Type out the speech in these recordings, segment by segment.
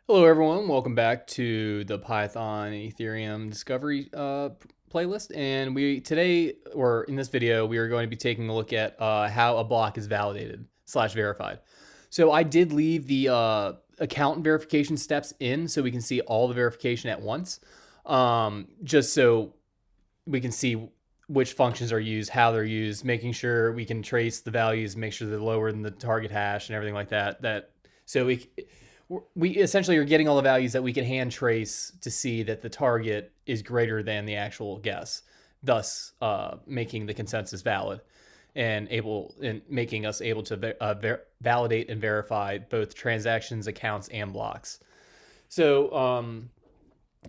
Hello, everyone. Welcome back to the Python Ethereum Discovery playlist. And we today, or in this video, we are going to be taking a look at how a block is validated slash verified. So I did leave the account verification steps in so we can see all the verification at once, just so we can see which functions are used, how they're used, making sure we can trace the values, make sure they're lower than the target hash and everything like that. So we essentially are getting all the values that we can hand trace to see that the target is greater than the actual guess, thus making the consensus valid and making us able to validate and verify both transactions, accounts, and blocks. So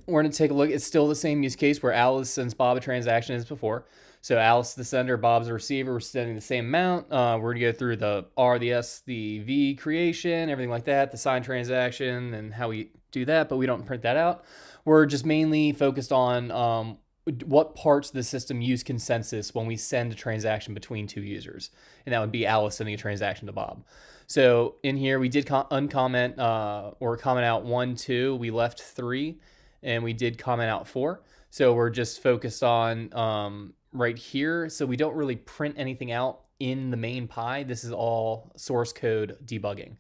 we're going to take a look. It's still the same use case where Alice sends Bob a transaction as before. So Alice is the sender, Bob's the receiver. We're sending the same amount. We're going to go through the R, the S, the V creation, everything like that, the sign transaction, and how we do that, but we don't print that out. We're just mainly focused on what parts of the system use consensus when we send a transaction between two users. And that would be Alice sending a transaction to Bob. So in here, we did uncomment or comment out 1, 2. We left 3, and we did comment out 4. So we're just focused on right here. So we don't really print anything out in the main pie. This is all source code debugging.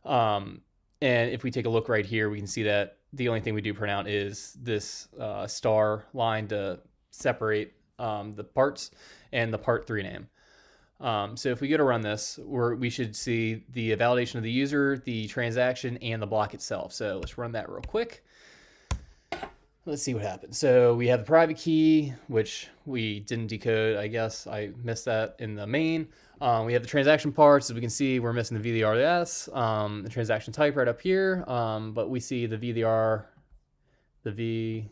And if we take a look right here, we can see that the only thing we do print out is this star line to separate the parts and the part 3 name. So if we go to run this, we should see the validation of the user, the transaction, and the block itself. So let's run that real quick. Let's see what happens. So we have the private key, which we didn't decode. I guess I missed that in the main. We have the transaction parts. As we can see, we're missing the VDR, the transaction type right up here. But we see the VDR, the V,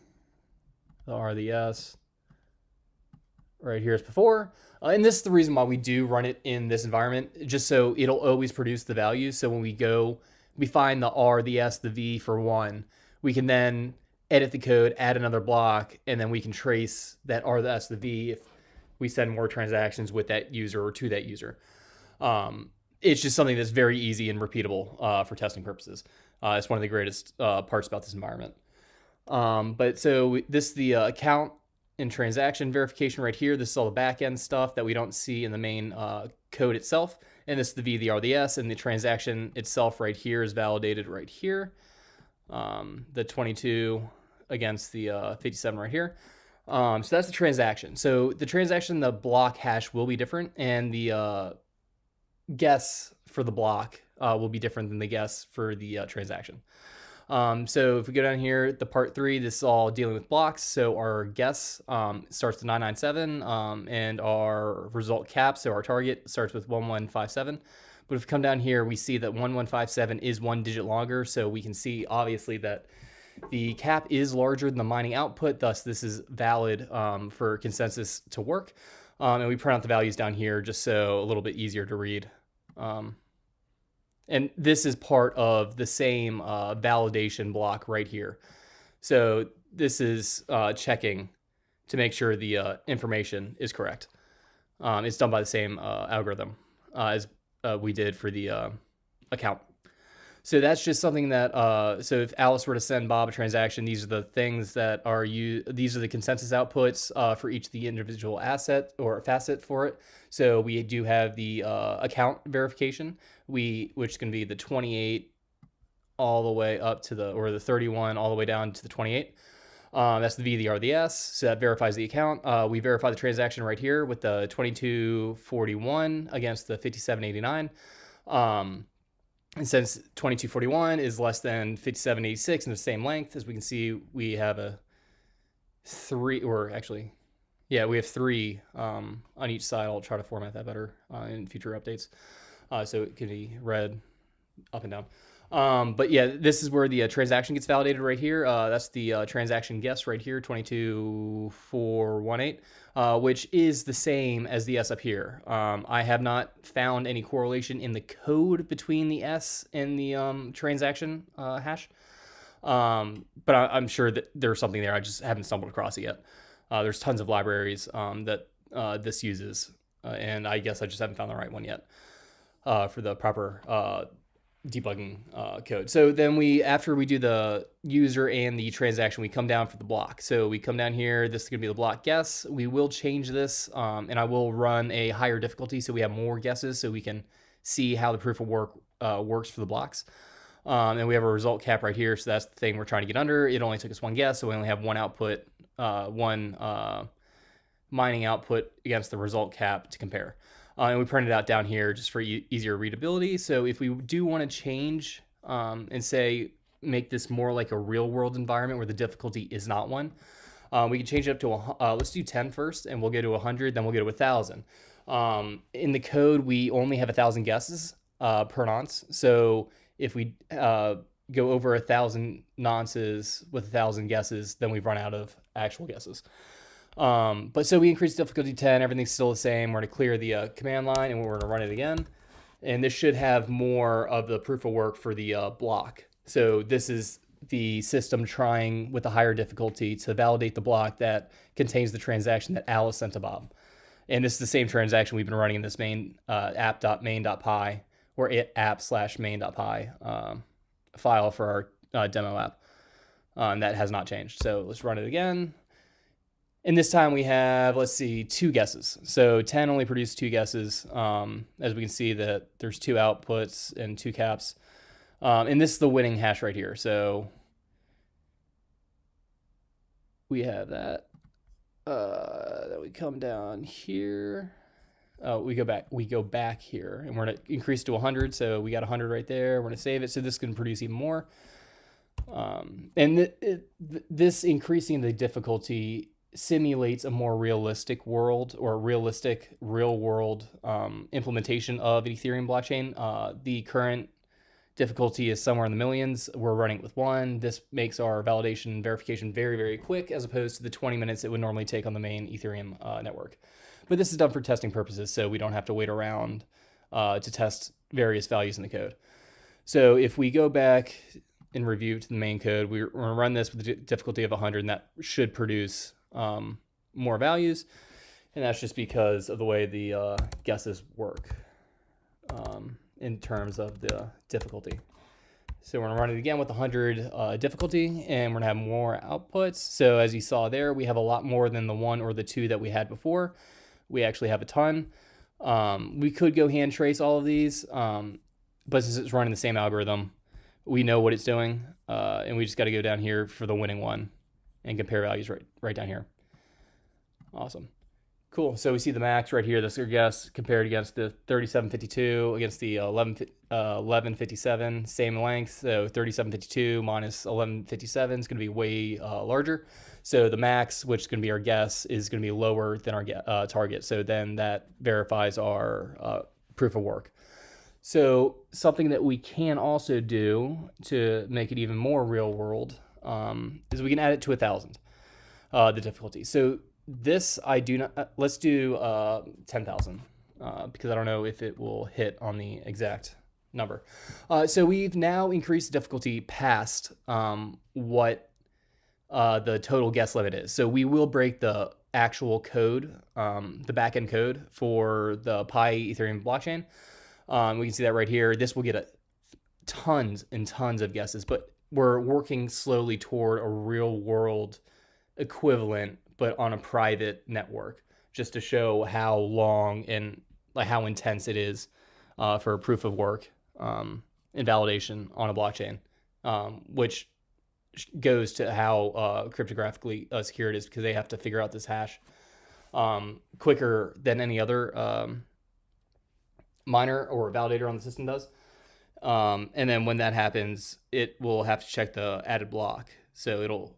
the R, the S right here as before. And this is the reason why we do run it in this environment, just so it'll always produce the values. So when we find the R, the S, the V for one, we can then edit the code, add another block, and then we can trace that R, the S, the V if we send more transactions with that user or to that user. It's just something that's very easy and repeatable for testing purposes. It's one of the greatest parts about this environment. But so this is the account and transaction verification right here. This is all the backend stuff that we don't see in the main code itself. And this is the V, the R, the S, and the transaction itself right here is validated right here. The 22 against the 57 right here. So that's the transaction. So the transaction, the block hash will be different, and the guess for the block will be different than the guess for the transaction. So if we go down here, the part 3, this is all dealing with blocks. So our guess starts with 997, and our result cap, so our target starts with 1157. But if we come down here, we see that 1157 is 1 digit longer. So we can see obviously that the cap is larger than the mining output. Thus, this is valid for consensus to work. And we print out the values down here just so a little bit easier to read. And this is part of the same validation block right here. So this is checking to make sure the information is correct. It's done by the same algorithm as we did for the account. So that's just something that, so if Alice were to send Bob a transaction, these are the things that are these are the consensus outputs for each of the individual asset or facet for it. So we do have the account verification, which is going to be the 28 all the way up to or the 31 all the way down to the 28. That's the V, the R, the S. So that verifies the account. We verify the transaction right here with the 2241 against the 5789. And since 2241 is less than 5786 in the same length, as we can see, we have a 3, or actually, yeah, we have 3 on each side. I'll try to format that better in future updates. So it can be read up and down. But yeah, this is where the transaction gets validated right here. That's the transaction guess right here, 22418, which is the same as the S up here. I have not found any correlation in the code between the S and the transaction hash. But I'm sure that there's something there. I just haven't stumbled across it yet. There's tons of libraries that this uses, and I guess I just haven't found the right one yet for the proper debugging code. So then after we do the user and the transaction, we come down for the block. So we come down here, this is gonna be the block guess. We will change this and I will run a higher difficulty so we have more guesses so we can see how the proof of work works for the blocks. And we have a result cap right here. So that's the thing we're trying to get under. It only took us one guess. So we only have one output, one mining output against the result cap to compare. And we printed it out down here just for easier readability. So if we do want to change and say, make this more like a real world environment where the difficulty is not one, we can change it up to, let's do 10 first and we'll go to 100, then we'll go to 1,000. In the code, we only have 1,000 guesses per nonce. So if we go over 1,000 nonces with 1,000 guesses, then we've run out of actual guesses. But so we increased difficulty 10, everything's still the same. We're gonna clear the command line and we're gonna run it again. And this should have more of the proof of work for the block. So this is the system trying with a higher difficulty to validate the block that contains the transaction that Alice sent to Bob. And this is the same transaction we've been running in this main app.main.py or app/main.py file for our demo app. That has not changed. So let's run it again. And this time we have, let's see, 2 guesses. So 10 only produced 2 guesses. As we can see that there's 2 outputs and 2 caps. And this is the winning hash right here. So we have that. Then we come down here. We go back here and we're gonna increase to 100. So we got 100 right there. We're gonna save it. So this can produce even more. And this increasing the difficulty simulates a more realistic world or realistic real world implementation of an Ethereum blockchain. The current difficulty is somewhere in the millions. We're running it with 1. This makes our validation and verification very, very quick as opposed to the 20 minutes it would normally take on the main Ethereum network. But this is done for testing purposes, so we don't have to wait around to test various values in the code. So if we go back and review to the main code, we're going to run this with a difficulty of 100, and that should produce more values. And that's just because of the way the guesses work in terms of the difficulty. So we're gonna run it again with 100 difficulty, and we're gonna have more outputs. So as you saw there, we have a lot more than the 1 or the 2 that we had before. We actually have a ton. We could go hand trace all of these, but since it's running the same algorithm, we know what it's doing, and we just got to go down here for the winning one and compare values right down here. Awesome. Cool. So we see the max right here. This is your guess compared against the 3752 against the 1157, same length. So 3752 minus 1157 is going to be way larger. So the max, which is going to be our guess, is going to be lower than our target. So then that verifies our proof of work. So something that we can also do to make it even more real world is we can add it to 1,000, the difficulty. So this I do not, let's do 10,000 because I don't know if it will hit on the exact number. So we've now increased the difficulty past what the total guess limit is. So we will break the actual code, the backend code for the Pi Ethereum blockchain. We can see that right here. This will get tons and tons of guesses, but we're working slowly toward a real world equivalent, but on a private network, just to show how long and like how intense it is for proof of work and validation on a blockchain, which goes to how cryptographically secure it is, because they have to figure out this hash quicker than any other miner or validator on the system does. And then when that happens, it will have to check the added block. So it'll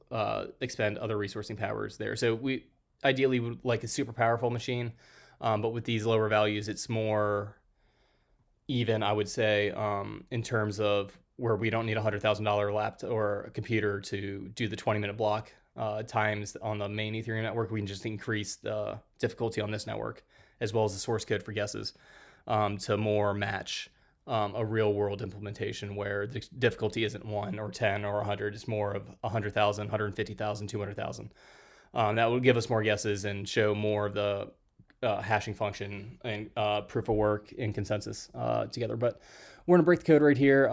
expend other resourcing powers there. So we ideally would like a super powerful machine, but with these lower values, it's more even, I would say, in terms of where we don't need $100,000 laptop or a computer to do the 20-minute block times on the main Ethereum network. We can just increase the difficulty on this network, as well as the source code for guesses, to more match a real world implementation where the difficulty isn't 1 or 10 or 100. It's more of 100,000, 150,000, 200,000. That would give us more guesses and show more of the hashing function and proof of work and consensus together. But we're gonna break the code right here.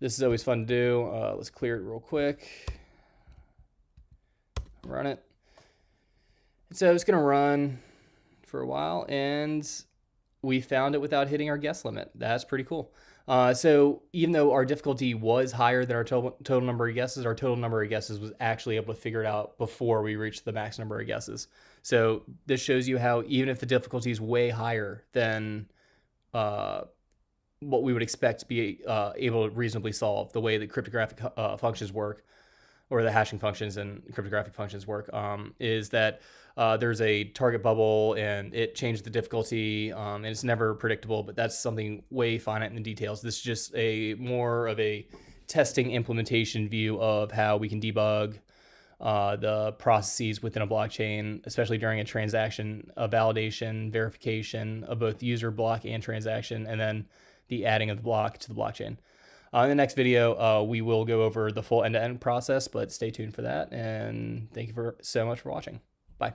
This is always fun to do. Let's clear it real quick. Run it. So it's gonna run for a while, and we found it without hitting our guess limit. That's pretty cool. So even though our difficulty was higher than our total number of guesses, our total number of guesses was actually able to figure it out before we reached the max number of guesses. So this shows you how even if the difficulty is way higher than what we would expect to be able to reasonably solve, the way that cryptographic functions work, or the hashing functions and cryptographic functions work, is that there's a target bubble and it changes the difficulty, and it's never predictable, but that's something way finite in the details. This is just more of a testing implementation view of how we can debug the processes within a blockchain, especially during a transaction, a validation, verification of both user block and transaction, and then the adding of the block to the blockchain. In the next video, we will go over the full end-to-end process, but stay tuned for that. And thank you so much for watching. Bye.